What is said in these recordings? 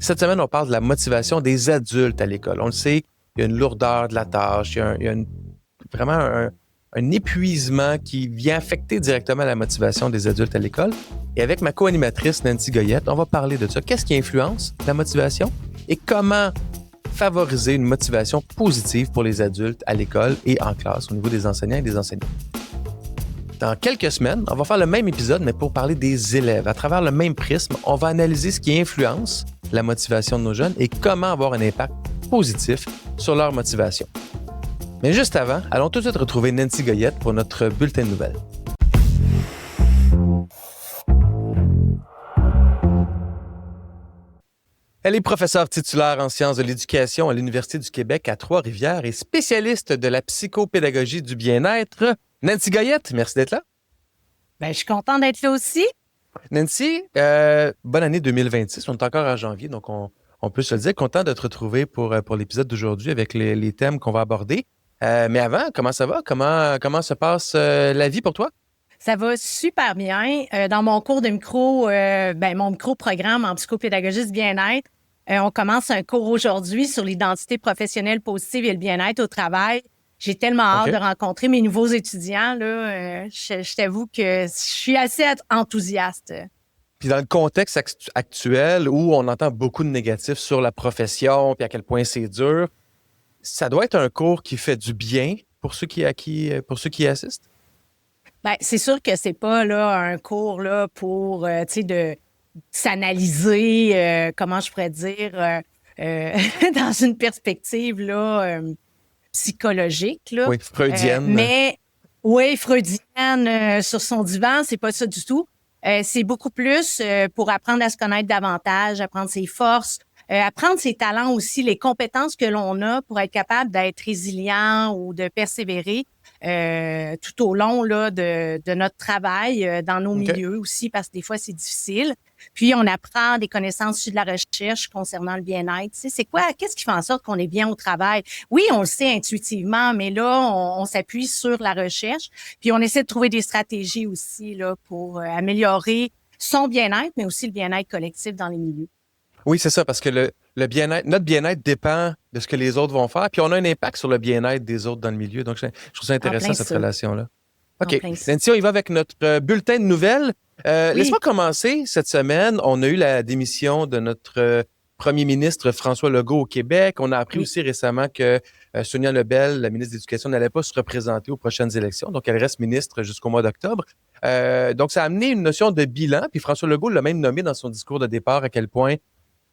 Cette semaine, on parle de la motivation des adultes à l'école. On le sait, il y a une lourdeur de la tâche, il y a vraiment un épuisement qui vient affecter directement la motivation des adultes à l'école. Et avec ma co-animatrice Nancy Goyette, on va parler de ça. Qu'est-ce qui influence la motivation et comment favoriser une motivation positive pour les adultes à l'école et en classe au niveau des enseignants et des enseignants. Dans quelques semaines, on va faire le même épisode, mais pour parler des élèves. À travers le même prisme, on va analyser ce qui influence la motivation de nos jeunes et comment avoir un impact positif sur leur motivation. Mais juste avant, allons tout de suite retrouver Nancy Goyette pour notre bulletin de nouvelles. Elle est professeure titulaire en sciences de l'éducation à l'Université du Québec à Trois-Rivières et spécialiste de la psychopédagogie du bien-être. Nancy Goyette, merci d'être là. Bien, je suis contente d'être là aussi. Nancy, bonne année 2026. On est encore en janvier, donc on peut se le dire. Content de te retrouver pour l'épisode d'aujourd'hui avec les thèmes qu'on va aborder. Mais avant, comment ça va? Comment se passe la vie pour toi? Ça va super bien. Dans mon cours de mon micro-programme en psychopédagogie du bien-être, on commence un cours aujourd'hui sur l'identité professionnelle positive et le bien-être au travail. J'ai tellement hâte de rencontrer mes nouveaux étudiants. Là, je t'avoue que je suis assez enthousiaste. Puis dans le contexte actuel où on entend beaucoup de négatifs sur la profession puis à quel point c'est dur, ça doit être un cours qui fait du bien pour ceux qui y assistent? Bien, c'est sûr que c'est pas là un cours là pour de s'analyser, comment je pourrais dire, dans une perspective là, psychologique. Là. Oui, freudienne. Mais oui, freudienne sur son divan, c'est pas ça du tout. C'est beaucoup plus pour apprendre à se connaître davantage, apprendre ses forces, apprendre ses talents aussi, les compétences que l'on a pour être capable d'être résilient ou de persévérer tout au long là, de notre travail dans nos milieux aussi, parce que des fois, c'est difficile. Puis, on apprend des connaissances sur de la recherche concernant le bien-être. Tu sais, c'est quoi? Qu'est-ce qui fait en sorte qu'on est bien au travail? Oui, on le sait intuitivement, mais là, on s'appuie sur la recherche. Puis, on essaie de trouver des stratégies aussi là pour améliorer son bien-être, mais aussi le bien-être collectif dans les milieux. Oui, c'est ça, parce que le bien-être, notre bien-être dépend de ce que les autres vont faire, puis on a un impact sur le bien-être des autres dans le milieu. Donc, je trouve ça intéressant, cette relation-là. OK. Nancy, on y va avec notre bulletin de nouvelles. Laisse-moi commencer. Cette semaine, on a eu la démission de notre premier ministre François Legault au Québec. On a appris aussi récemment que Sonia Lebel, la ministre de l'Éducation, n'allait pas se représenter aux prochaines élections. Donc, elle reste ministre jusqu'au mois d'octobre. Donc, ça a amené une notion de bilan. Puis François Legault l'a même nommé dans son discours de départ à quel point,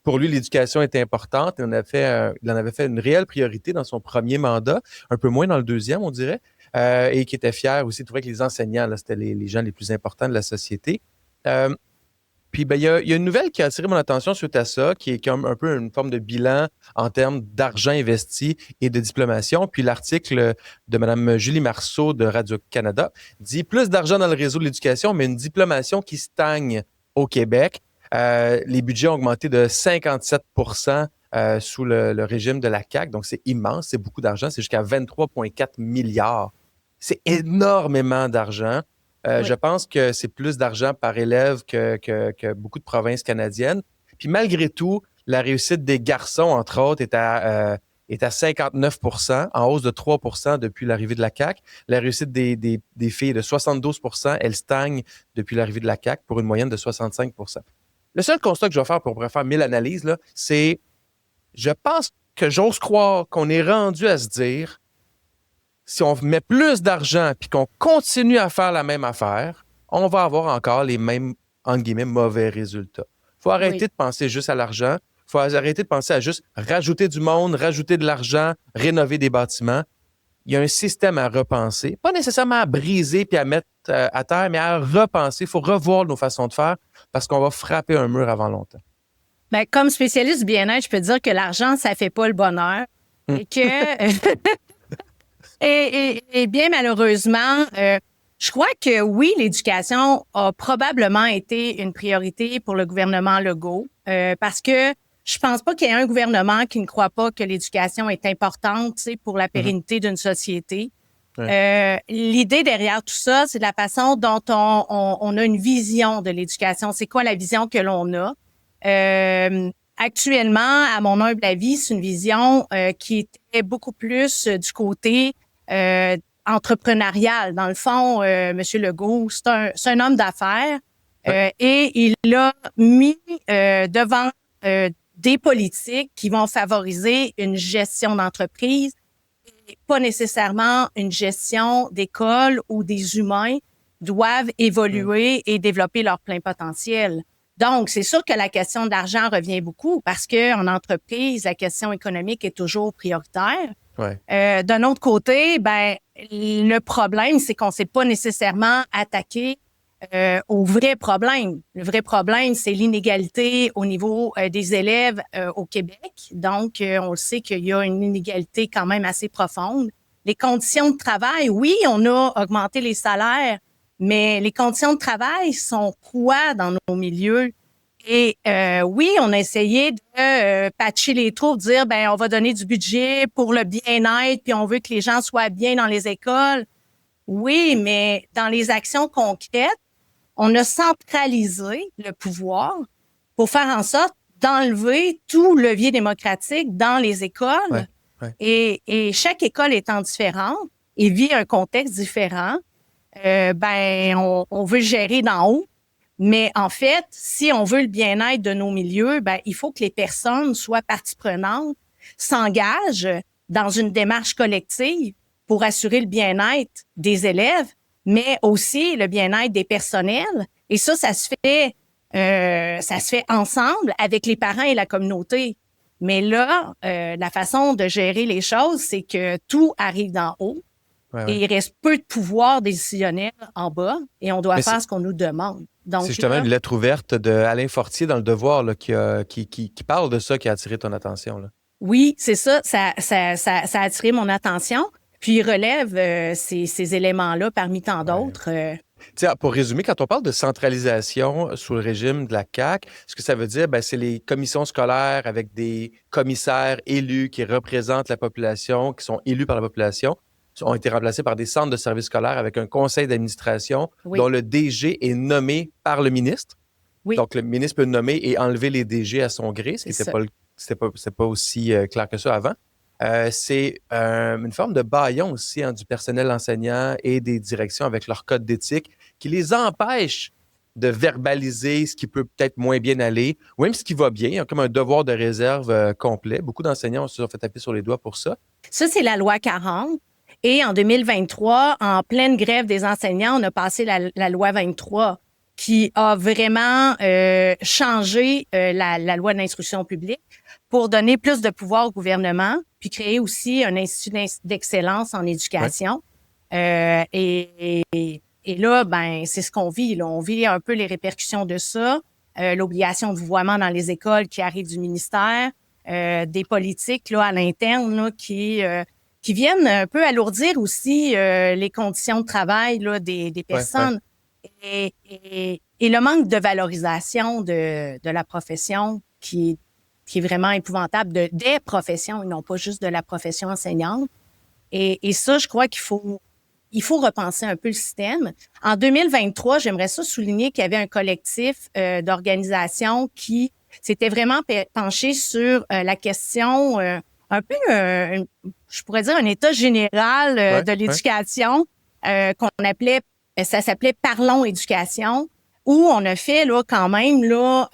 pour lui, l'éducation était importante. Il en avait fait une réelle priorité dans son premier mandat, un peu moins dans le deuxième, on dirait. Et qui était fier aussi. Il trouvait que les enseignants, là, c'était les gens les plus importants de la société. Puis, il y a une nouvelle qui a attiré mon attention suite à ça, qui est comme un peu une forme de bilan en termes d'argent investi et de diplomation. Puis, l'article de Mme Julie Marceau de Radio-Canada dit « Plus d'argent dans le réseau de l'éducation, mais une diplomation qui stagne au Québec. Les budgets ont augmenté de 57 % sous le régime de la CAQ. Donc, c'est immense, c'est beaucoup d'argent. C'est jusqu'à 23,4 milliards. C'est énormément d'argent. Je pense que c'est plus d'argent par élève que beaucoup de provinces canadiennes. Puis malgré tout, la réussite des garçons, entre autres, est à 59 %, en hausse de 3 % depuis l'arrivée de la CAQ. La réussite des filles est de 72 %. Elle stagne depuis l'arrivée de la CAQ pour une moyenne de 65 %. Le seul constat que je vais faire pour faire 1000 analyses, là, c'est je pense que j'ose croire qu'on est rendu à se dire si on met plus d'argent puis qu'on continue à faire la même affaire, on va avoir encore les mêmes, entre guillemets, mauvais résultats. Il faut arrêter de penser juste à l'argent. Il faut arrêter de penser à juste rajouter du monde, rajouter de l'argent, rénover des bâtiments. Il y a un système à repenser. Pas nécessairement à briser puis à mettre à terre, mais à repenser. Il faut revoir nos façons de faire parce qu'on va frapper un mur avant longtemps. Bien, comme spécialiste du bien-être, je peux dire que l'argent, ça ne fait pas le bonheur. Et que... Et bien malheureusement, je crois que oui, l'éducation a probablement été une priorité pour le gouvernement Legault parce que je pense pas qu'il y ait un gouvernement qui ne croit pas que l'éducation est importante, tu sais, pour la pérennité d'une société. L'idée derrière tout ça, c'est la façon dont on a une vision de l'éducation. C'est quoi la vision que l'on a? actuellement, à mon humble avis, c'est une vision qui était beaucoup plus du côté entrepreneurial. Dans le fond, M. Legault, c'est un homme d'affaires et il a mis devant des politiques qui vont favoriser une gestion d'entreprise et pas nécessairement une gestion d'école où des humains doivent évoluer et développer leur plein potentiel. Donc, c'est sûr que la question d'argent revient beaucoup parce qu'en entreprise, la question économique est toujours prioritaire. Ouais. D'un autre côté, le problème, c'est qu'on ne s'est pas nécessairement attaqué au vrai problème. Le vrai problème, c'est l'inégalité au niveau des élèves au Québec. Donc, on le sait qu'il y a une inégalité quand même assez profonde. Les conditions de travail, oui, on a augmenté les salaires, mais les conditions de travail sont quoi dans nos milieux? Et oui, on a essayé de patcher les trous, de dire, on va donner du budget pour le bien-être, puis on veut que les gens soient bien dans les écoles. Oui, mais dans les actions concrètes, on a centralisé le pouvoir pour faire en sorte d'enlever tout levier démocratique dans les écoles. Ouais. Et chaque école étant différente et vit un contexte différent, on veut gérer d'en haut. Mais en fait, si on veut le bien-être de nos milieux, il faut que les personnes soient partie prenante, s'engagent dans une démarche collective pour assurer le bien-être des élèves, mais aussi le bien-être des personnels. Et ça se fait ensemble avec les parents et la communauté. Mais là, la façon de gérer les choses, c'est que tout arrive d'en haut. Et il reste peu de pouvoir décisionnel en bas et on doit faire ce qu'on nous demande. Donc, c'est justement une lettre ouverte d'Alain Fortier dans Le Devoir là, qui parle de ça qui a attiré ton attention. Là. Oui, c'est ça. Ça a attiré mon attention. Puis il relève ces éléments-là parmi tant d'autres. Pour résumer, quand on parle de centralisation sous le régime de la CAQ, ce que ça veut dire, c'est les commissions scolaires avec des commissaires élus qui représentent la population, qui sont élus par la population, ont été remplacés par des centres de services scolaires avec un conseil d'administration dont le DG est nommé par le ministre. Oui. Donc, le ministre peut nommer et enlever les DG à son gré, ce qui n'était pas aussi clair que ça avant. C'est une forme de bâillon aussi du personnel enseignant et des directions avec leur code d'éthique qui les empêche de verbaliser ce qui peut peut-être moins bien aller ou même ce qui va bien. Ils ont comme un devoir de réserve complet. Beaucoup d'enseignants se sont fait taper sur les doigts pour ça. Ça, c'est la loi 40. Et en 2023, en pleine grève des enseignants, on a passé la loi 23 qui a vraiment changé la loi d'instruction publique pour donner plus de pouvoir au gouvernement, puis créer aussi un institut d'excellence en éducation. Ouais. Et là, c'est ce qu'on vit. Là. On vit un peu les répercussions de ça, l'obligation de vouvoiement dans les écoles qui arrive du ministère, des politiques là, à l'interne là, qui viennent un peu alourdir aussi les conditions de travail là, des personnes. Ouais. Et le manque de valorisation de la profession qui est vraiment épouvantable, des professions et non pas juste de la profession enseignante. Et ça, je crois qu'il faut repenser un peu le système. En 2023, j'aimerais ça souligner qu'il y avait un collectif d'organisations qui s'était vraiment penché sur la question un peu, je pourrais dire, un état général de l'éducation qu'on appelait, ça s'appelait Parlons éducation, où on a fait là quand même là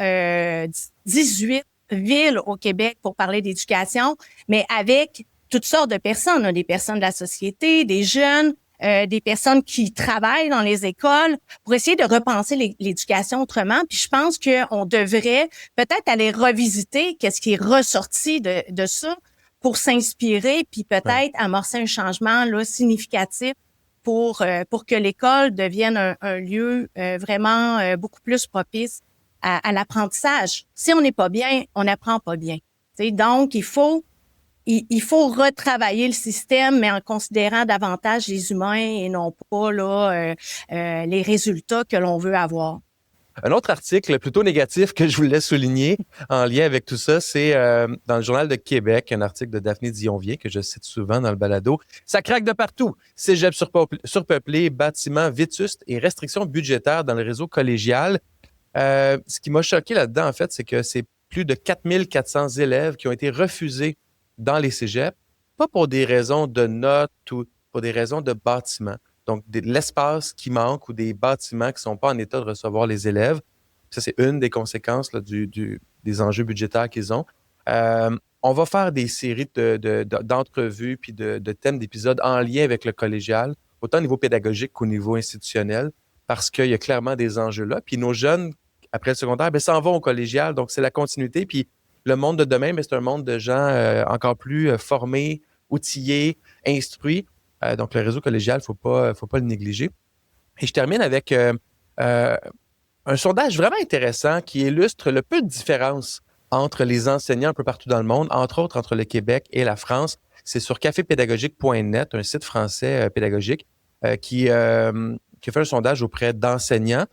18 villes au Québec pour parler d'éducation, mais avec toutes sortes de personnes, des personnes de la société, des jeunes, des personnes qui travaillent dans les écoles pour essayer de repenser l'éducation autrement. Puis je pense qu'on devrait peut-être aller revisiter qu'est-ce qui est ressorti de ça pour s'inspirer puis peut-être amorcer un changement là significatif pour que l'école devienne un lieu vraiment beaucoup plus propice à l'apprentissage. Si on n'est pas bien, on n'apprend pas bien. T'sais, donc, il faut retravailler le système, mais en considérant davantage les humains et non pas là les résultats que l'on veut avoir. Un autre article plutôt négatif que je voulais souligner en lien avec tout ça, c'est dans le Journal de Québec, un article de Daphné Dionvier que je cite souvent dans le balado. Ça craque de partout. Cégep surpeuplé, bâtiments vétustes et restrictions budgétaires dans le réseau collégial. Ce qui m'a choqué là-dedans, en fait, c'est que c'est plus de 4400 élèves qui ont été refusés dans les cégeps, pas pour des raisons de notes ou pour des raisons de bâtiments. Donc, l'espace qui manque ou des bâtiments qui ne sont pas en état de recevoir les élèves. Ça, c'est une des conséquences là, des enjeux budgétaires qu'ils ont. On va faire des séries d'entrevues puis de thèmes d'épisodes en lien avec le collégial, autant au niveau pédagogique qu'au niveau institutionnel, parce qu'il y a clairement des enjeux là. Puis nos jeunes, après le secondaire, s'en vont au collégial, donc c'est la continuité. Puis le monde de demain, c'est un monde de gens encore plus formés, outillés, instruits. Donc le réseau collégial, faut pas le négliger. Et je termine avec un sondage vraiment intéressant qui illustre le peu de différence entre les enseignants un peu partout dans le monde, entre autres entre le Québec et la France. C'est sur cafépédagogique.net, un site français pédagogique qui a fait un sondage auprès d'enseignants.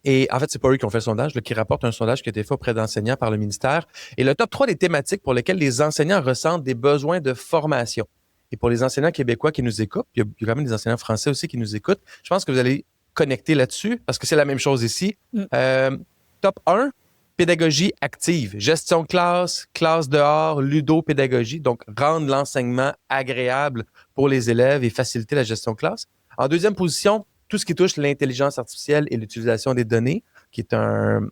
Et en fait, c'est pas eux qui ont fait le sondage, qui rapportent un sondage qui a été fait auprès d'enseignants par le ministère. Et le top 3 des thématiques pour lesquelles les enseignants ressentent des besoins de formation. Et pour les enseignants québécois qui nous écoutent, il y a quand même des enseignants français aussi qui nous écoutent, je pense que vous allez connecter là-dessus parce que c'est la même chose ici. Top 1, pédagogie active, gestion de classe, classe dehors, ludopédagogie, donc rendre l'enseignement agréable pour les élèves et faciliter la gestion de classe. En deuxième position, tout ce qui touche l'intelligence artificielle et l'utilisation des données, qui est un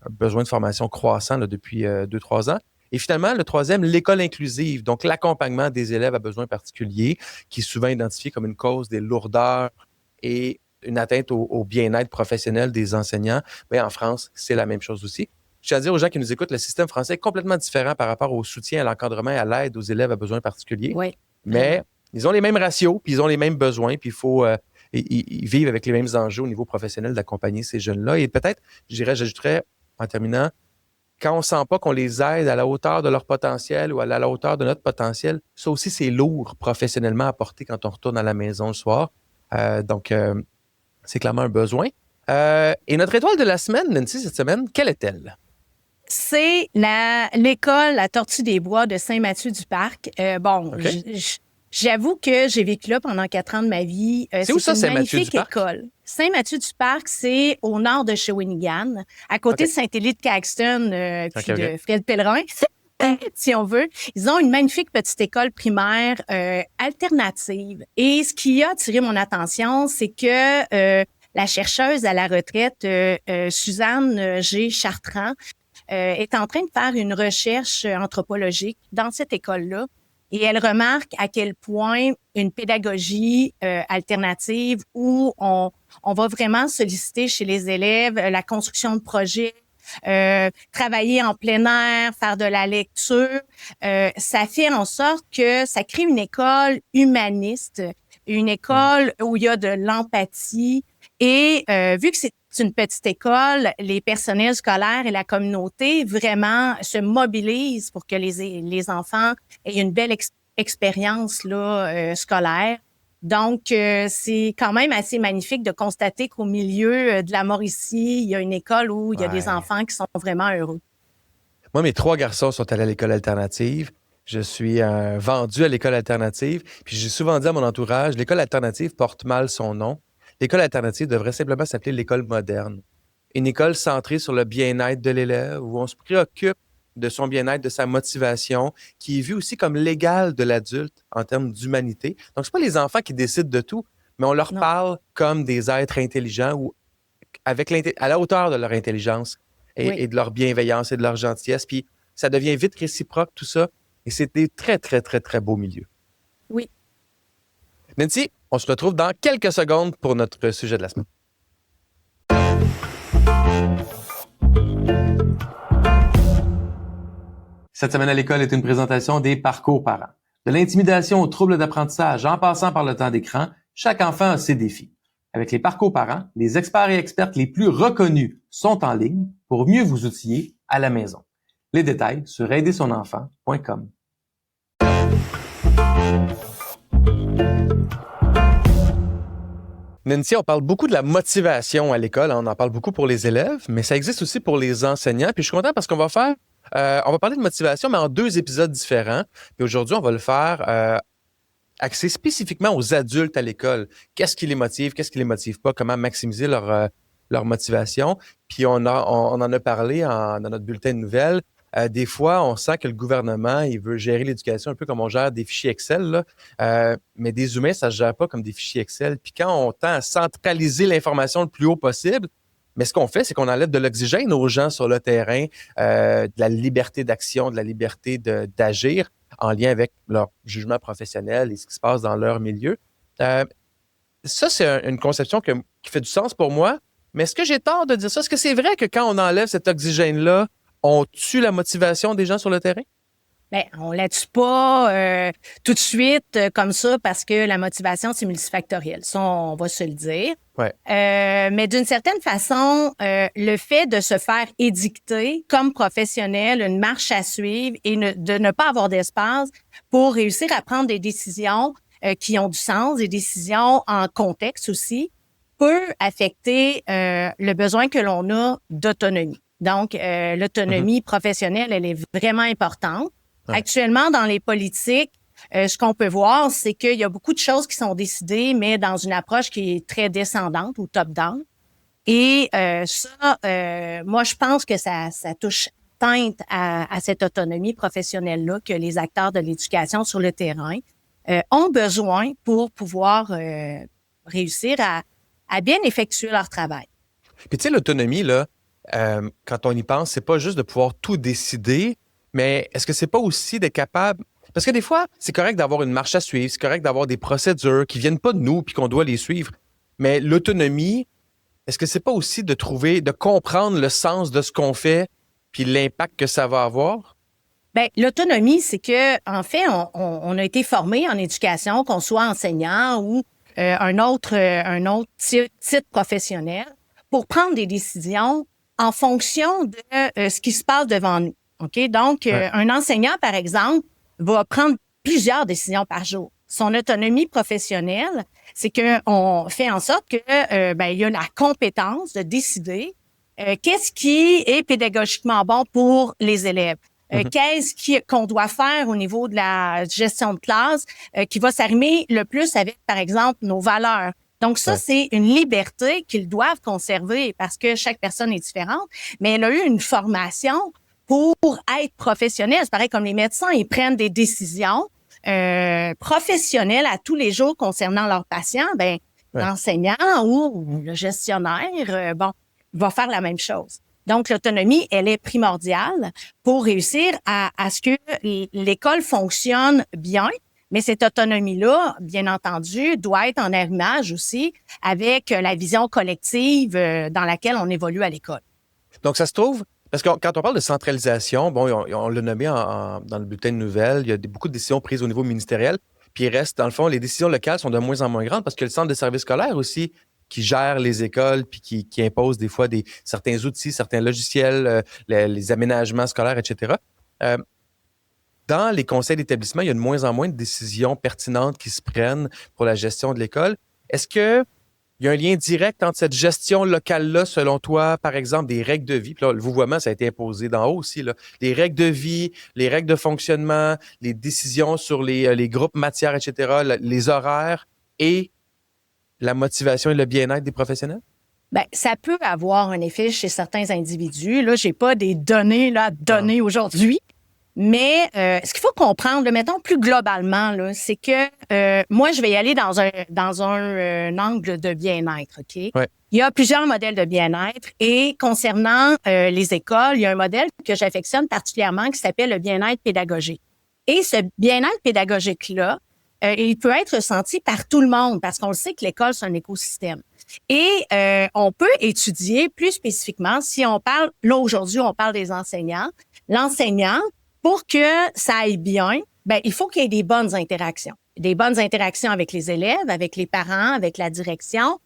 besoin de formation croissant là, depuis 2-3 ans. Et finalement, le troisième, l'école inclusive, donc l'accompagnement des élèves à besoins particuliers, qui est souvent identifié comme une cause des lourdeurs et une atteinte au bien-être professionnel des enseignants. Mais en France, c'est la même chose aussi. Je tiens à dire aux gens qui nous écoutent, le système français est complètement différent par rapport au soutien, à l'encadrement et à l'aide aux élèves à besoins particuliers. Oui. Mais ils ont les mêmes ratios, puis ils ont les mêmes besoins, puis il faut... ils vivent avec les mêmes enjeux au niveau professionnel d'accompagner ces jeunes-là. Et peut-être, j'ajouterais, en terminant, quand on ne sent pas qu'on les aide à la hauteur de leur potentiel ou à la hauteur de notre potentiel, ça aussi, c'est lourd professionnellement à porter quand on retourne à la maison le soir. Donc, c'est clairement un besoin. Et notre étoile de la semaine, Nancy, cette semaine, quelle est-elle? C'est l'école La Tortue des Bois de Saint-Mathieu-du-Parc. J'avoue que j'ai vécu là pendant 4 ans de ma vie. C'est où ça, Saint-Mathieu-du-Parc? École. Saint-Mathieu-du-Parc, c'est au nord de Shawinigan, à côté de Saint-Élie-de-Caxton, puis de Fred Pellerin, si on veut. Ils ont une magnifique petite école primaire alternative. Et ce qui a attiré mon attention, c'est que la chercheuse à la retraite, Suzanne G. Chartrand, est en train de faire une recherche anthropologique dans cette école-là. Et elle remarque à quel point une pédagogie alternative où on va vraiment solliciter chez les élèves la construction de projets, travailler en plein air, faire de la lecture, ça fait en sorte que ça crée une école humaniste, une école où il y a de l'empathie. Et vu que c'est une petite école, les personnels scolaires et la communauté vraiment se mobilisent pour que les enfants aient une belle expérience là, scolaire. Donc, c'est quand même assez magnifique de constater qu'au milieu de la Mauricie, il y a une école où il y a des enfants qui sont vraiment heureux. Moi, mes 3 garçons sont allés à l'école alternative. Je suis vendu à l'école alternative. Puis j'ai souvent dit à mon entourage, l'école alternative porte mal son nom. L'école alternative devrait simplement s'appeler l'école moderne. Une école centrée sur le bien-être de l'élève, où on se préoccupe de son bien-être, de sa motivation, qui est vue aussi comme l'égale de l'adulte en termes d'humanité. Donc, c'est pas les enfants qui décident de tout, mais on leur parle comme des êtres intelligents ou à la hauteur de leur intelligence et de leur bienveillance et de leur gentillesse. Puis, ça devient vite réciproque, tout ça. Et c'est des très, très, très, très beaux milieux. Oui. Nancy, on se retrouve dans quelques secondes pour notre sujet de la semaine. Cette semaine à l'école est une présentation des parcours parents. De l'intimidation aux troubles d'apprentissage en passant par le temps d'écran, chaque enfant a ses défis. Avec les parcours parents, les experts et expertes les plus reconnus sont en ligne pour mieux vous outiller à la maison. Les détails sur aidersonenfant.com. Nancy, on parle beaucoup de la motivation à l'école, on en parle beaucoup pour les élèves, mais ça existe aussi pour les enseignants. Puis je suis content parce qu'on va parler de motivation, mais en 2 épisodes différents. Puis aujourd'hui, on va le faire axé spécifiquement aux adultes à l'école. Qu'est-ce qui les motive pas? Comment maximiser leur leur motivation. Puis on en a parlé dans notre bulletin de nouvelles. Des fois, on sent que le gouvernement, il veut gérer l'éducation un peu comme on gère des fichiers Excel, là. Mais des humains, ça ne se gère pas comme des fichiers Excel. Puis quand on tend à centraliser l'information le plus haut possible, mais ce qu'on fait, c'est qu'on enlève de l'oxygène aux gens sur le terrain, de la liberté d'action, de la liberté d'agir en lien avec leur jugement professionnel et ce qui se passe dans leur milieu. Ça, c'est une conception qui fait du sens pour moi. Mais est-ce que j'ai tort de dire ça? Est-ce que c'est vrai que quand on enlève cet oxygène-là, on tue la motivation des gens sur le terrain? Bien, on la tue pas tout de suite comme ça parce que la motivation, c'est multifactoriel. Ça, on va se le dire. Ouais. Mais d'une certaine façon, le fait de se faire édicter comme professionnel une marche à suivre et de ne pas avoir d'espace pour réussir à prendre des décisions qui ont du sens, des décisions en contexte aussi, peut affecter le besoin que l'on a d'autonomie. Donc, l'autonomie professionnelle, elle est vraiment importante. Ouais. Actuellement, dans les politiques, ce qu'on peut voir, c'est qu'il y a beaucoup de choses qui sont décidées, mais dans une approche qui est très descendante ou top-down. Et moi, je pense que ça touche atteinte à cette autonomie professionnelle-là que les acteurs de l'éducation sur le terrain ont besoin pour pouvoir réussir à bien effectuer leur travail. Puis tu sais, l'autonomie, là, quand on y pense, c'est pas juste de pouvoir tout décider, mais est-ce que c'est pas aussi d'être capable... Parce que des fois, c'est correct d'avoir une marche à suivre, c'est correct d'avoir des procédures qui viennent pas de nous puis qu'on doit les suivre. Mais l'autonomie, est-ce que c'est pas aussi de comprendre le sens de ce qu'on fait puis l'impact que ça va avoir? Bien, l'autonomie, c'est que, en fait, on a été formé en éducation, qu'on soit enseignant ou un autre titre professionnel, pour prendre des décisions en fonction de ce qui se passe devant nous. OK? Donc, un enseignant, par exemple, va prendre plusieurs décisions par jour. Son autonomie professionnelle, c'est qu'on fait en sorte que il y a la compétence de décider qu'est-ce qui est pédagogiquement bon pour les élèves. Qu'est-ce qu'on doit faire au niveau de la gestion de classe qui va s'arrimer le plus avec, par exemple, nos valeurs. Donc ça, c'est une liberté qu'ils doivent conserver parce que chaque personne est différente, mais elle a eu une formation pour être professionnelle. C'est pareil comme les médecins, ils prennent des décisions professionnelles à tous les jours concernant leurs patients. L'enseignant ou le gestionnaire, va faire la même chose. Donc, l'autonomie, elle est primordiale pour réussir à ce que l'école fonctionne bien. Mais cette autonomie-là, bien entendu, doit être en arrimage aussi avec la vision collective dans laquelle on évolue à l'école. Donc, ça se trouve, parce que quand on parle de centralisation, on l'a nommé dans le bulletin de nouvelles, il y a beaucoup de décisions prises au niveau ministériel, puis il reste, dans le fond, les décisions locales sont de moins en moins grandes parce que le centre de services scolaires aussi, qui gère les écoles puis qui impose des fois certains outils, certains logiciels, les aménagements scolaires, etc. Dans les conseils d'établissement, il y a de moins en moins de décisions pertinentes qui se prennent pour la gestion de l'école. Est-ce qu'il y a un lien direct entre cette gestion locale-là, selon toi, par exemple, des règles de vie? Puis là, le vouvoiement, ça a été imposé d'en haut aussi, là. Les règles de vie, les règles de fonctionnement, les décisions sur les groupes matières, etc., les horaires et la motivation et le bien-être des professionnels? Bien, ça peut avoir un effet chez certains individus. Là, j'ai pas des données à donner aujourd'hui. Mais ce qu'il faut comprendre, mettons plus globalement, là, c'est que moi, je vais y aller dans un angle de bien-être, OK? Ouais. Il y a plusieurs modèles de bien-être et concernant les écoles, il y a un modèle que j'affectionne particulièrement qui s'appelle le bien-être pédagogique. Et ce bien-être pédagogique-là, il peut être ressenti par tout le monde parce qu'on le sait que l'école, c'est un écosystème. Et on peut étudier plus spécifiquement, si on parle, là aujourd'hui, on parle des enseignants. L'enseignant, pour que ça aille bien, il faut qu'il y ait des bonnes interactions. Des bonnes interactions avec les élèves, avec les parents, avec la direction.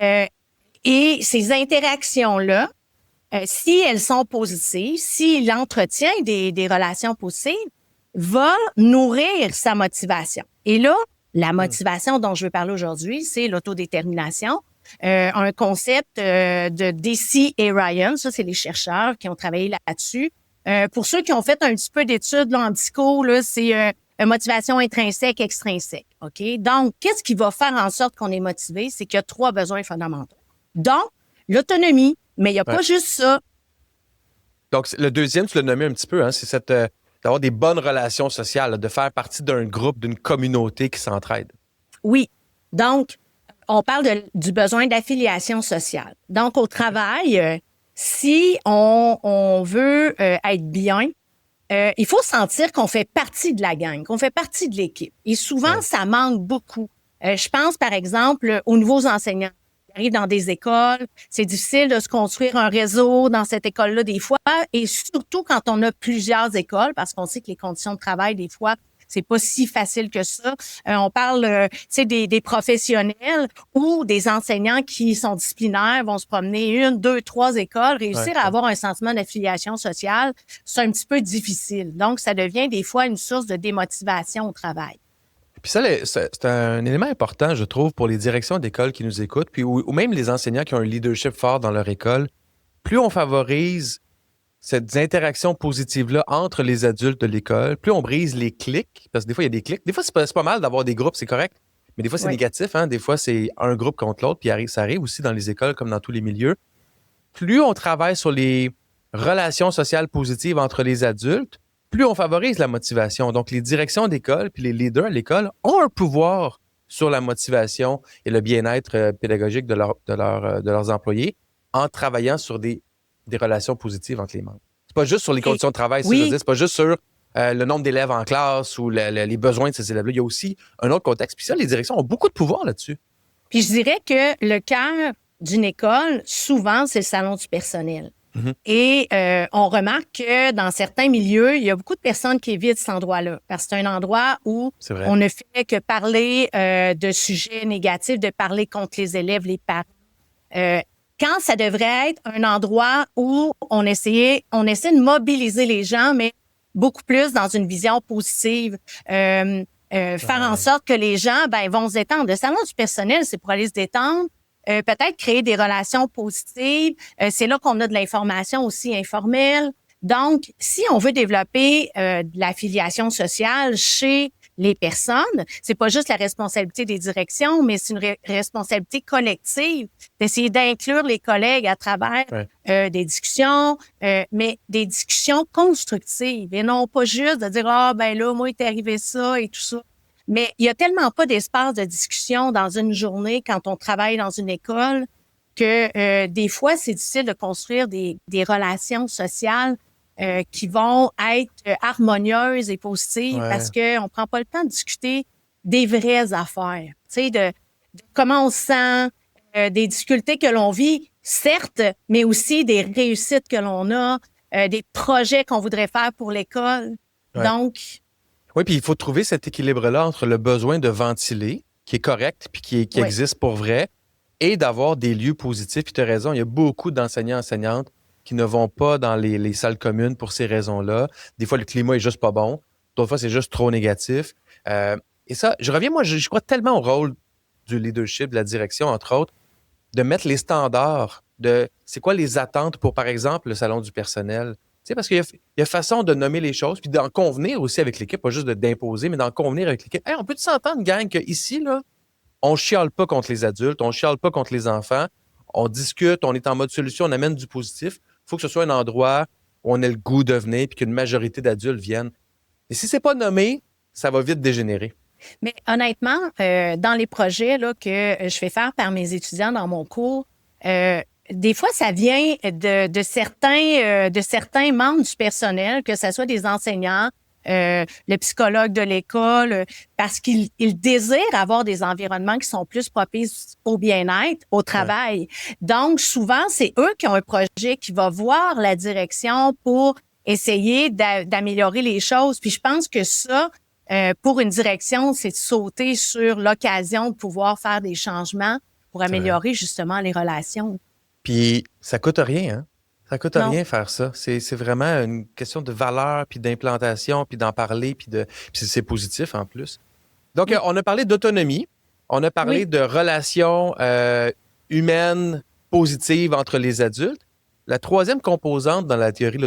Et ces interactions-là, si elles sont positives, si l'entretien des relations positives, va nourrir sa motivation. Et là, la motivation dont je veux parler aujourd'hui, c'est l'autodétermination. Un concept de Deci et Ryan, ça, c'est les chercheurs qui ont travaillé là-dessus. Pour ceux qui ont fait un petit peu d'études là, en psycho, là, c'est motivation intrinsèque, extrinsèque. OK? Donc, qu'est-ce qui va faire en sorte qu'on est motivé? C'est qu'il y a 3 besoins fondamentaux. Donc, l'autonomie. Mais il n'y a pas juste ça. Donc, le deuxième, tu l'as nommé un petit peu, hein, c'est d'avoir des bonnes relations sociales, là, de faire partie d'un groupe, d'une communauté qui s'entraide. Oui. Donc, on parle du besoin d'affiliation sociale. Donc, au travail, si on veut être bien, il faut sentir qu'on fait partie de la gang, qu'on fait partie de l'équipe. Et souvent, ça manque beaucoup. Je pense, par exemple, aux nouveaux enseignants qui arrivent dans des écoles. C'est difficile de se construire un réseau dans cette école-là des fois, et surtout quand on a plusieurs écoles, parce qu'on sait que les conditions de travail, des fois, c'est pas si facile que ça. On parle, des professionnels ou des enseignants qui sont disciplinaires, vont se promener 1, 2, 3 écoles. Réussir à avoir un sentiment d'affiliation sociale, c'est un petit peu difficile. Donc, ça devient des fois une source de démotivation au travail. Puis ça, c'est un élément important, je trouve, pour les directions d'école qui nous écoutent, puis ou même les enseignants qui ont un leadership fort dans leur école. Plus on favorise cette interaction positive-là entre les adultes de l'école, plus on brise les clics, parce que des fois, il y a des clics. Des fois, c'est pas mal d'avoir des groupes, c'est correct, mais des fois, c'est négatif. Hein? Des fois, c'est un groupe contre l'autre, puis ça arrive aussi dans les écoles comme dans tous les milieux. Plus on travaille sur les relations sociales positives entre les adultes, plus on favorise la motivation. Donc, les directions d'école puis les leaders à l'école ont un pouvoir sur la motivation et le bien-être pédagogique de leurs employés en travaillant sur des relations positives entre les membres. C'est pas juste sur les conditions de travail, c'est pas juste sur le nombre d'élèves en classe ou les besoins de ces élèves-là. Il y a aussi un autre contexte. Puis ça, les directions ont beaucoup de pouvoir là-dessus. Puis je dirais que le cœur d'une école, souvent, c'est le salon du personnel. Mm-hmm. Et on remarque que dans certains milieux, il y a beaucoup de personnes qui évitent cet endroit-là parce que c'est un endroit où on ne fait que parler de sujets négatifs, de parler contre les élèves, les parents. Quand ça devrait être un endroit où on essaie de mobiliser les gens, mais beaucoup plus dans une vision positive. Faire en sorte que les gens vont se détendre. Le salon du personnel, c'est pour aller se détendre. Peut-être créer des relations positives. C'est là qu'on a de l'information aussi informelle. Donc, si on veut développer de l'affiliation sociale chez les personnes, c'est pas juste la responsabilité des directions, mais c'est une responsabilité collective d'essayer d'inclure les collègues à travers des discussions, mais des discussions constructives et non pas juste de dire « Ah, ben là, moi, il t'est arrivé ça et tout ça ». Mais il y a tellement pas d'espace de discussion dans une journée quand on travaille dans une école que des fois, c'est difficile de construire des relations sociales qui vont être harmonieuses et positives parce qu'on prend pas le temps de discuter des vraies affaires. Tu sais, de comment on se sent, des difficultés que l'on vit, certes, mais aussi des réussites que l'on a, des projets qu'on voudrait faire pour l'école. Ouais. Donc... Oui, puis il faut trouver cet équilibre-là entre le besoin de ventiler, qui est correct, puis qui existe pour vrai, et d'avoir des lieux positifs. Puis tu as raison, il y a beaucoup d'enseignants et enseignantes qui ne vont pas dans les salles communes pour ces raisons-là. Des fois, le climat est juste pas bon. D'autres fois, c'est juste trop négatif. Et ça, je reviens, moi, je crois tellement au rôle du leadership, de la direction, entre autres, de mettre les standards de c'est quoi les attentes pour, par exemple, le salon du personnel. Tu sais, parce qu'il y a façon de nommer les choses, puis d'en convenir aussi avec l'équipe, pas juste d'imposer, mais d'en convenir avec l'équipe. Hey, on peut s'entendre, gang, qu'ici, là, on chiale pas contre les adultes, on chiale pas contre les enfants, on discute, on est en mode solution, on amène du positif. Il faut que ce soit un endroit où on ait le goût de venir puis qu'une majorité d'adultes viennent. Et si c'est pas nommé, ça va vite dégénérer. Mais honnêtement, dans les projets là, que je fais faire par mes étudiants dans mon cours, des fois, ça vient de certains membres du personnel, que ce soit des enseignants, le psychologue de l'école, parce qu'ils désirent avoir des environnements qui sont plus propices au bien-être, au travail. Ouais. Donc, souvent, c'est eux qui ont un projet qui va voir la direction pour essayer d'améliorer les choses. Puis je pense que ça, pour une direction, c'est de sauter sur l'occasion de pouvoir faire des changements pour améliorer justement les relations. Puis ça coûte rien, hein? Ça coûte rien faire ça. C'est vraiment une question de valeur, puis d'implantation, puis d'en parler, puis c'est positif en plus. Donc, on a parlé d'autonomie, on a parlé de relations humaines positives entre les adultes. La troisième composante dans la théorie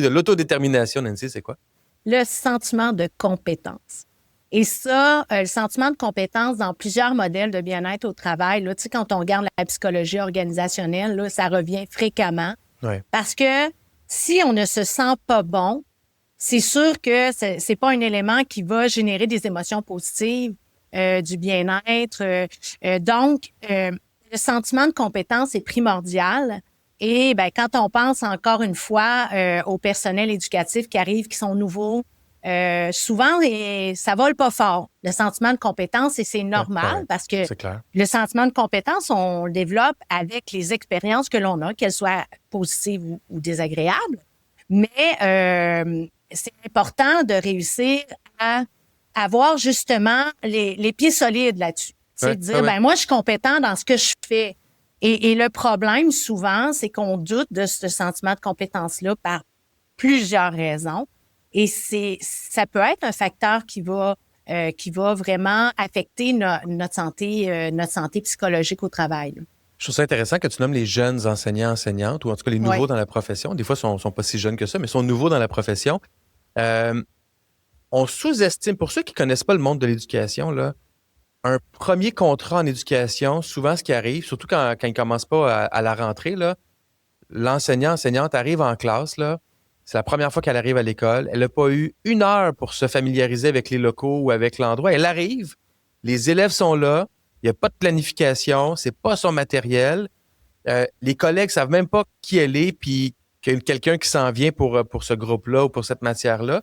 de l'autodétermination, Nancy, c'est quoi? Le sentiment de compétence. Et ça, le sentiment de compétence dans plusieurs modèles de bien-être au travail, là, tu sais, quand on regarde la psychologie organisationnelle, là, ça revient fréquemment. Ouais. Parce que si on ne se sent pas bon, c'est sûr que c'est pas un élément qui va générer des émotions positives, du bien-être. Donc, le sentiment de compétence est primordial. Et ben, quand on pense encore une fois au personnel éducatif qui arrive, qui sont nouveaux, souvent, ça vole pas fort, le sentiment de compétence, et c'est normal parce que le sentiment de compétence, on le développe avec les expériences que l'on a, qu'elles soient positives ou désagréables. Mais c'est important de réussir à avoir justement les pieds solides là-dessus. C'est de dire, ben moi, je suis compétent dans ce que je fais. Et le problème, souvent, c'est qu'on doute de ce sentiment de compétence-là par plusieurs raisons. Et ça peut être un facteur qui va vraiment affecter notre santé psychologique au travail. Je trouve ça intéressant que tu nommes les jeunes enseignants, enseignantes, ou en tout cas les nouveaux dans la profession. Des fois, ils sont pas si jeunes que ça, mais sont nouveaux dans la profession. On sous-estime, pour ceux qui connaissent pas le monde de l'éducation, là, un premier contrat en éducation, souvent ce qui arrive, surtout quand il commence pas à la rentrée, là, l'enseignante arrive en classe, là, c'est la première fois qu'elle arrive à l'école. Elle n'a pas eu 1 heure pour se familiariser avec les locaux ou avec l'endroit. Elle arrive, les élèves sont là, il n'y a pas de planification, c'est pas son matériel. Les collègues savent même pas qui elle est, puis qu'il y a quelqu'un qui s'en vient pour ce groupe-là ou pour cette matière-là.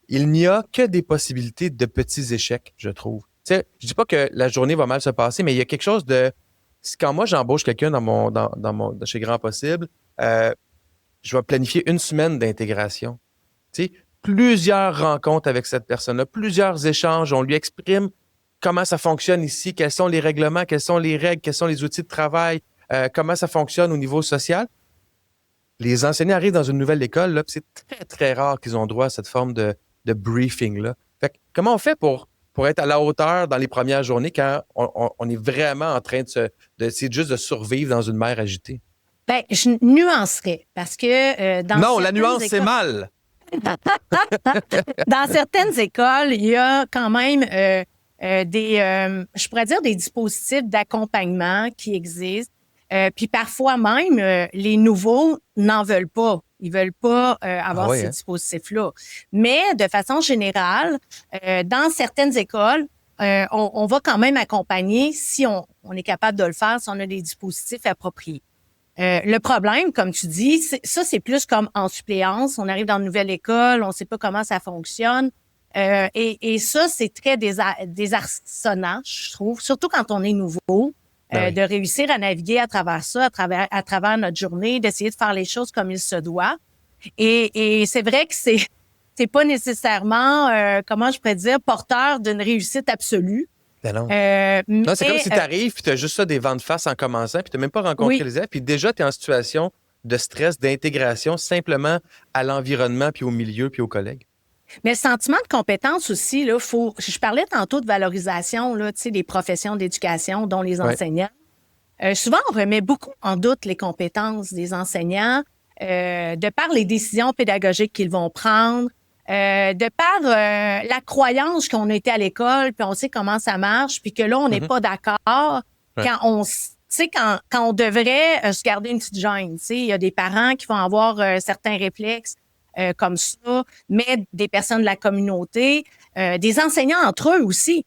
Il n'y a que des possibilités de petits échecs, je trouve. Tu sais, je dis pas que la journée va mal se passer, mais il y a quelque chose de... Quand moi, j'embauche quelqu'un chez Grand Possible, je vais planifier 1 semaine d'intégration. Tu sais, plusieurs rencontres avec cette personne-là, plusieurs échanges. On lui exprime comment ça fonctionne ici, quels sont les règlements, quelles sont les règles, quels sont les outils de travail, comment ça fonctionne au niveau social. Les enseignants arrivent dans une nouvelle école, là, puis c'est très, très rare qu'ils ont droit à cette forme de briefing-là. Fait que, comment on fait pour être à la hauteur dans les premières journées quand on est vraiment en train d'essayer juste de survivre dans une mer agitée? Ben, je nuancerais parce que non, la nuance, c'est mal. Dans certaines écoles, il y a quand même je pourrais dire des dispositifs d'accompagnement qui existent. Puis parfois même, les nouveaux n'en veulent pas. Ils veulent pas avoir ces dispositifs-là. Mais de façon générale, dans certaines écoles, on va quand même accompagner si on est capable de le faire, si on a des dispositifs appropriés. Le problème, comme tu dis, c'est plus comme en suppléance. On arrive dans une nouvelle école, on sait pas comment ça fonctionne. Et ça, c'est très désarçonnant, je trouve, surtout quand on est nouveau. De réussir à naviguer à travers ça, à travers notre journée, d'essayer de faire les choses comme il se doit. Et c'est vrai que c'est pas nécessairement, comment je pourrais dire, porteur d'une réussite absolue. Ben non. Non, c'est comme si tu arrives puis tu as juste ça des vents de face en commençant puis tu n'as même pas rencontré les élèves puis déjà tu es en situation de stress, d'intégration simplement à l'environnement puis au milieu puis aux collègues. Mais le sentiment de compétence aussi, là, je parlais tantôt de valorisation, là, tu sais, des professions d'éducation, dont les enseignants. Souvent, on remet beaucoup en doute les compétences des enseignants, de par les décisions pédagogiques qu'ils vont prendre, de par la croyance qu'on a été à l'école, puis on sait comment ça marche, puis que là, on n'est pas d'accord quand on... Tu sais, quand on devrait se garder une petite gêne, tu sais, il y a des parents qui vont avoir certains réflexes comme ça, mais des personnes de la communauté, des enseignants entre eux aussi,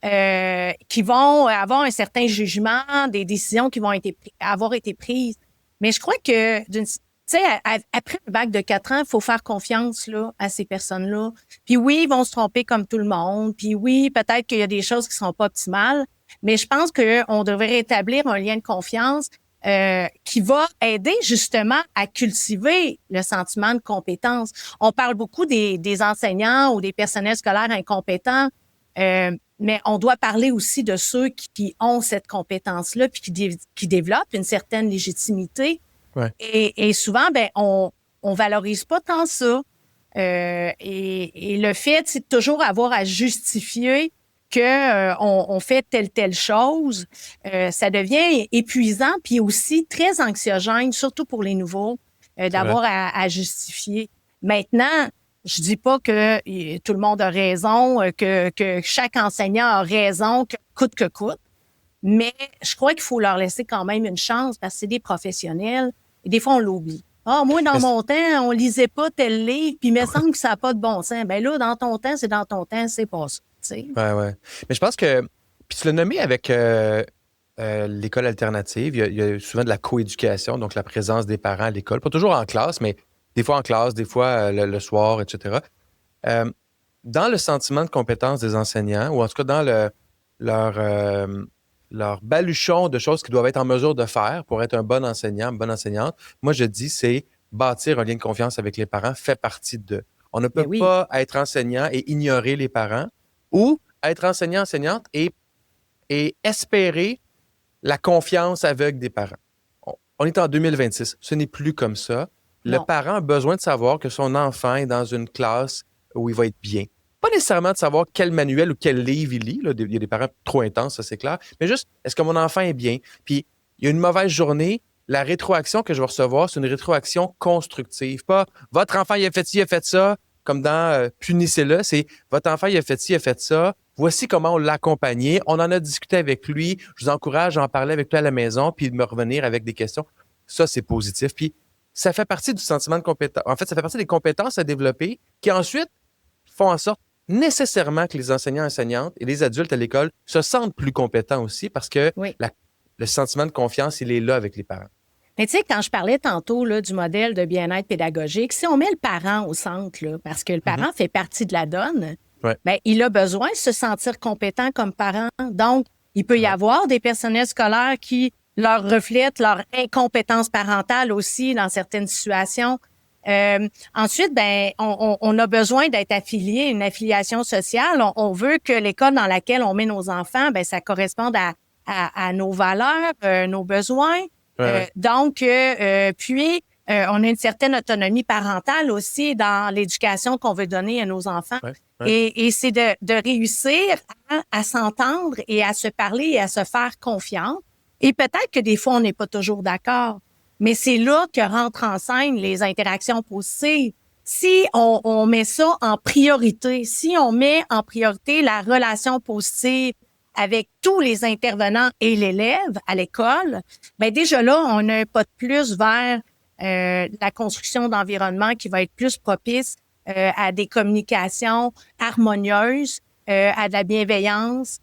qui vont avoir un certain jugement, des décisions qui vont avoir été prises. Mais je crois que, tu sais, après le bac de 4 ans, il faut faire confiance là à ces personnes-là. Puis oui, ils vont se tromper comme tout le monde. Puis oui, peut-être qu'il y a des choses qui ne seront pas optimales, mais je pense qu'on devrait établir un lien de confiance qui va aider justement à cultiver le sentiment de compétence. On parle beaucoup des enseignants ou des personnels scolaires incompétents, mais on doit parler aussi de ceux qui ont cette compétence-là puis qui développent une certaine légitimité. Ouais. Et souvent, ben on valorise pas tant ça. Et le fait, c'est de toujours avoir à justifier que on fait telle chose, ça devient épuisant puis aussi très anxiogène, surtout pour les nouveaux, d'avoir à justifier. Maintenant, Je dis pas que tout le monde a raison, que chaque enseignant a raison, que coûte que coûte. Mais je crois qu'il faut leur laisser quand même une chance parce que c'est des professionnels. Et des fois, on l'oublie. Ah, moi, dans mon temps, on lisait pas tel livre, puis il me semble que ça n'a pas de bon sens. Ben là, dans ton temps, c'est pas ça. T'sais. Ouais. Mais je pense que, puis tu l'as nommé avec l'école alternative, il y a souvent de la coéducation, donc la présence des parents à l'école, pas toujours en classe, mais des fois en classe, des fois le soir, etc. Dans le sentiment de compétence des enseignants, ou en tout cas dans leur baluchon de choses qu'ils doivent être en mesure de faire pour être un bon enseignant, une bonne enseignante, moi je dis c'est bâtir un lien de confiance avec les parents fait partie de. On ne peut pas être enseignant et ignorer les parents ou être enseignant, enseignante et espérer la confiance aveugle des parents. On est en 2026. Ce n'est plus comme ça. Le parent a besoin de savoir que son enfant est dans une classe où il va être bien. Pas nécessairement de savoir quel manuel ou quel livre il lit. Là. Il y a des parents trop intenses, ça c'est clair. Mais juste, est-ce que mon enfant est bien? Puis, il y a une mauvaise journée. La rétroaction que je vais recevoir, c'est une rétroaction constructive. Pas « votre enfant, il a fait ci, il a fait ça », comme dans Punissez-le. C'est « votre enfant, il a fait ci, il a fait ça. Voici comment on l'a accompagné. On en a discuté avec lui. Je vous encourage à en parler avec toi à la maison puis de me revenir avec des questions. » Ça, c'est positif. Puis, ça fait partie du sentiment de compétence. En fait, ça fait partie des compétences à développer qui ensuite font en sorte nécessairement que les enseignants, enseignantes et les adultes à l'école se sentent plus compétents aussi parce que le sentiment de confiance, il est là avec les parents. Mais tu sais, quand je parlais tantôt là, du modèle de bien-être pédagogique, si on met le parent au centre, là, parce que le parent fait partie de la donne, ben, il a besoin de se sentir compétent comme parent. Donc, il peut y avoir des personnels scolaires qui leur reflètent leur incompétence parentale aussi dans certaines situations. Ensuite, ben, on a besoin d'être affilié, une affiliation sociale. On veut que l'école dans laquelle on met nos enfants, ben, ça corresponde à nos valeurs, nos besoins. Donc, puis, on a une certaine autonomie parentale aussi dans l'éducation qu'on veut donner à nos enfants. Et c'est de réussir à s'entendre et à se parler et à se faire confiance. Et peut-être que des fois, on n'est pas toujours d'accord. Mais c'est là que rentrent en scène les interactions positives. Si on met ça en priorité, si on met en priorité la relation positive avec tous les intervenants et l'élève à l'école, ben déjà là, on a un pas de plus vers la construction d'environnement qui va être plus propice à des communications harmonieuses, à de la bienveillance,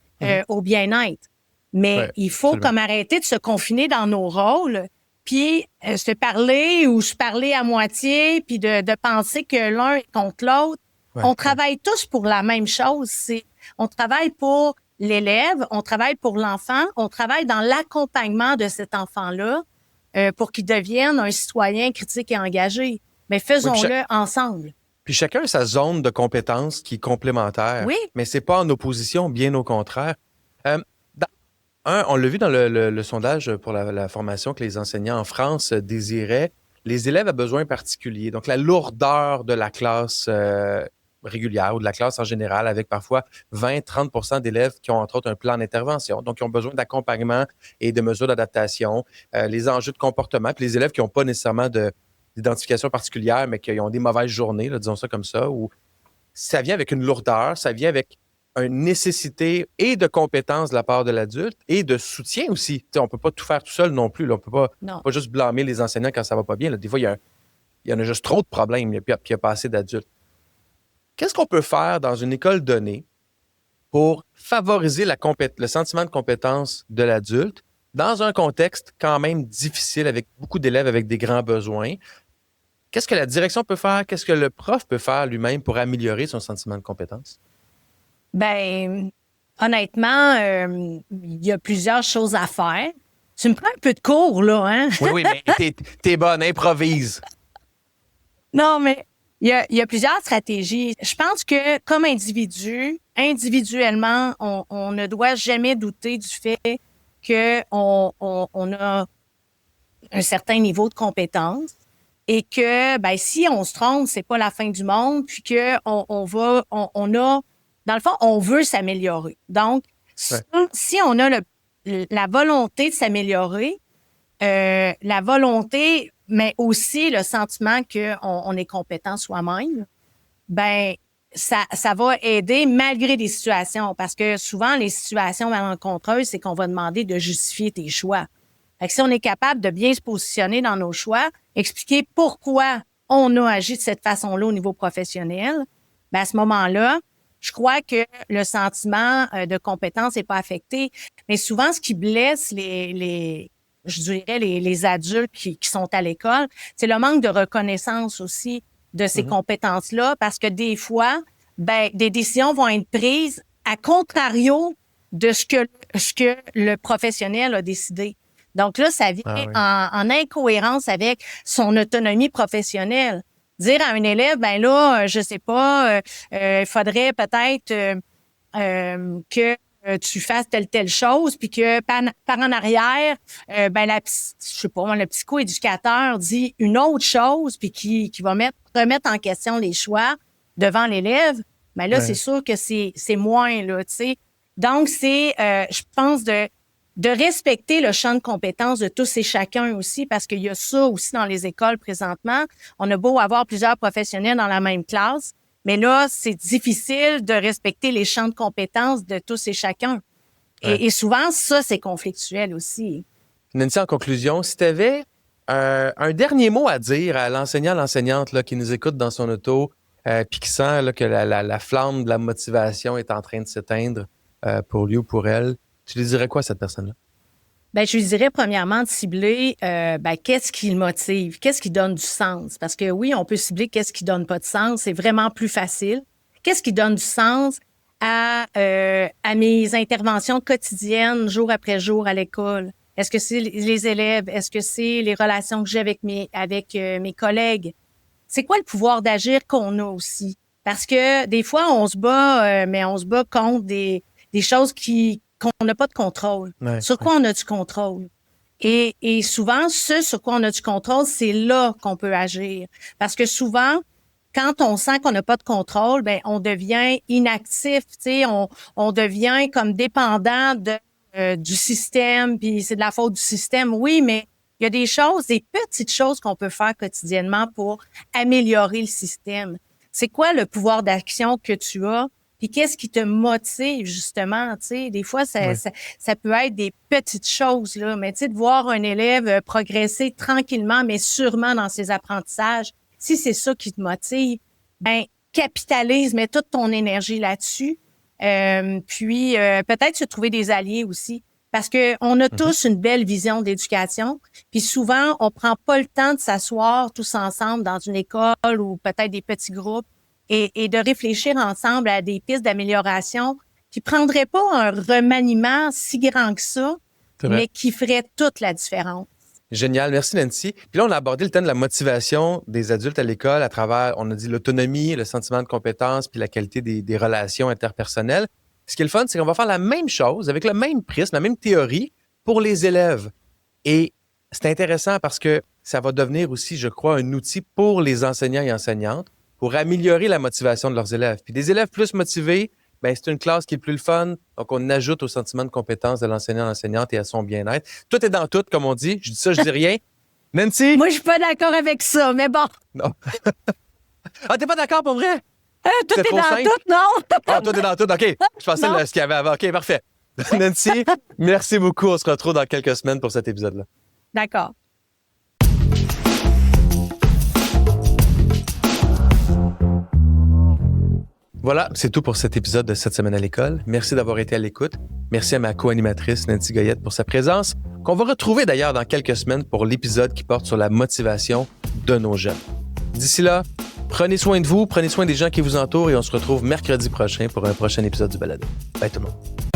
au bien-être. Mais il faut comme arrêter de se confiner dans nos rôles, puis se parler ou se parler à moitié, puis de penser que l'un est contre l'autre. On travaille tous pour la même chose. On travaille pour l'élève, on travaille pour l'enfant, on travaille dans l'accompagnement de cet enfant-là pour qu'il devienne un citoyen critique et engagé. Mais faisons-le ensemble. Puis chacun a sa zone de compétences qui est complémentaire. Oui. Mais c'est pas en opposition, bien au contraire. On l'a vu dans le sondage pour la formation que les enseignants en France désiraient. Les élèves à besoins particuliers. Donc, la lourdeur de la classe régulière ou de la classe en général, avec parfois 20-30% d'élèves qui ont entre autres un plan d'intervention, donc qui ont besoin d'accompagnement et de mesures d'adaptation, les enjeux de comportement, puis les élèves qui n'ont pas nécessairement d'identification particulière, mais qui ont des mauvaises journées, là, disons ça comme ça, où ça vient avec une lourdeur, ça vient avec une nécessité et de compétences de la part de l'adulte et de soutien aussi. T'sais, on ne peut pas tout faire tout seul non plus. Là. On ne peut pas juste blâmer les enseignants quand ça ne va pas bien. Là. Des fois, il y en a juste trop de problèmes, puis il n'y a pas assez d'adultes. Qu'est-ce qu'on peut faire dans une école donnée pour favoriser le sentiment de compétence de l'adulte dans un contexte quand même difficile avec beaucoup d'élèves avec des grands besoins? Qu'est-ce que la direction peut faire? Qu'est-ce que le prof peut faire lui-même pour améliorer son sentiment de compétence? Ben, honnêtement, il y a plusieurs choses à faire. Tu me prends un peu de cours, là, hein? Oui, mais t'es bonne, improvise. Non, mais il y a plusieurs stratégies. Je pense que comme individu, individuellement, on ne doit jamais douter du fait qu'on a un certain niveau de compétence et que ben si on se trompe, c'est pas la fin du monde, puis que dans le fond, on veut s'améliorer. Donc, si on a la volonté de s'améliorer, la volonté, mais aussi le sentiment qu'on est compétent soi-même, ben ça va aider malgré des situations. Parce que souvent, les situations malencontreuses, c'est qu'on va demander de justifier tes choix. Fait que si on est capable de bien se positionner dans nos choix, expliquer pourquoi on a agi de cette façon-là au niveau professionnel, ben à ce moment-là, je crois que le sentiment de compétence n'est pas affecté. Mais souvent, ce qui blesse les adultes qui sont à l'école, c'est le manque de reconnaissance aussi de ces compétences-là, parce que des fois, ben des décisions vont être prises à contrario de ce que le professionnel a décidé. Donc là, ça vient en incohérence avec son autonomie professionnelle. Dire à un élève, ben là, je sais pas, il faudrait peut-être que tu fasses telle chose, puis que par en arrière, ben le psychoéducateur dit une autre chose, puis qui va remettre en question les choix devant l'élève. Ben là, c'est sûr que c'est moins là, tu sais. Donc c'est, je pense de respecter le champ de compétences de tous et chacun aussi, parce qu'il y a ça aussi dans les écoles présentement. On a beau avoir plusieurs professionnels dans la même classe, mais là, c'est difficile de respecter les champs de compétences de tous et chacun. Et souvent, ça, c'est conflictuel aussi. Nancy, en conclusion, si tu avais un dernier mot à dire à l'enseignant, l'enseignante là, qui nous écoute dans son auto, puis qui sent là, que la flamme de la motivation est en train de s'éteindre pour lui ou pour elle, tu lui dirais quoi à cette personne-là? Ben, je lui dirais premièrement de cibler qu'est-ce qui le motive, qu'est-ce qui donne du sens. Parce que oui, on peut cibler qu'est-ce qui donne pas de sens, c'est vraiment plus facile. Qu'est-ce qui donne du sens à mes interventions quotidiennes, jour après jour à l'école? Est-ce que c'est les élèves? Est-ce que c'est les relations que j'ai avec mes collègues? C'est quoi le pouvoir d'agir qu'on a aussi? Parce que des fois, on se bat, mais on se bat contre des choses qu'on n'a pas de contrôle. Sur quoi on a du contrôle? Et souvent, sur quoi on a du contrôle, c'est là qu'on peut agir. Parce que souvent, quand on sent qu'on n'a pas de contrôle, ben on devient inactif, tu sais, on devient comme dépendant du système, puis c'est de la faute du système. Oui, mais il y a des petites choses qu'on peut faire quotidiennement pour améliorer le système. C'est quoi le pouvoir d'action que tu as? Puis qu'est-ce qui te motive, justement, tu sais? Des fois, ça peut être des petites choses, là. Mais tu sais, de voir un élève progresser tranquillement, mais sûrement dans ses apprentissages, si c'est ça qui te motive, ben capitalise, mets toute ton énergie là-dessus. Puis peut-être se trouver des alliés aussi. Parce que on a tous une belle vision d'éducation. Puis souvent, on prend pas le temps de s'asseoir tous ensemble dans une école ou peut-être des petits groupes et de réfléchir ensemble à des pistes d'amélioration qui prendraient pas un remaniement si grand que ça, mais qui ferait toute la différence. Génial. Merci, Nancy. Puis là, on a abordé le thème de la motivation des adultes à l'école à travers, on a dit l'autonomie, le sentiment de compétence, puis la qualité des relations interpersonnelles. Ce qui est le fun, c'est qu'on va faire la même chose avec le même prisme, la même théorie pour les élèves. Et c'est intéressant parce que ça va devenir aussi, je crois, un outil pour les enseignants et enseignantes pour améliorer la motivation de leurs élèves. Puis des élèves plus motivés, ben c'est une classe qui est plus le fun. Donc, on ajoute au sentiment de compétence de l'enseignant, l'enseignante et à son bien-être. Tout est dans tout, comme on dit. Je dis ça, je dis rien. Nancy? Moi, je suis pas d'accord avec ça, mais bon. Non. Ah, t'es pas d'accord pour vrai? Tout est dans tout, non? Ah, tout est dans tout. OK. Je pensais ce qu'il y avait avant. OK, parfait. Nancy, merci beaucoup. On se retrouve dans quelques semaines pour cet épisode-là. D'accord. Voilà, c'est tout pour cet épisode de Cette semaine à l'école. Merci d'avoir été à l'écoute. Merci à ma co-animatrice Nancy Goyette pour sa présence, qu'on va retrouver d'ailleurs dans quelques semaines pour l'épisode qui porte sur la motivation de nos jeunes. D'ici là, prenez soin de vous, prenez soin des gens qui vous entourent et on se retrouve mercredi prochain pour un prochain épisode du Balado. Bye tout le monde.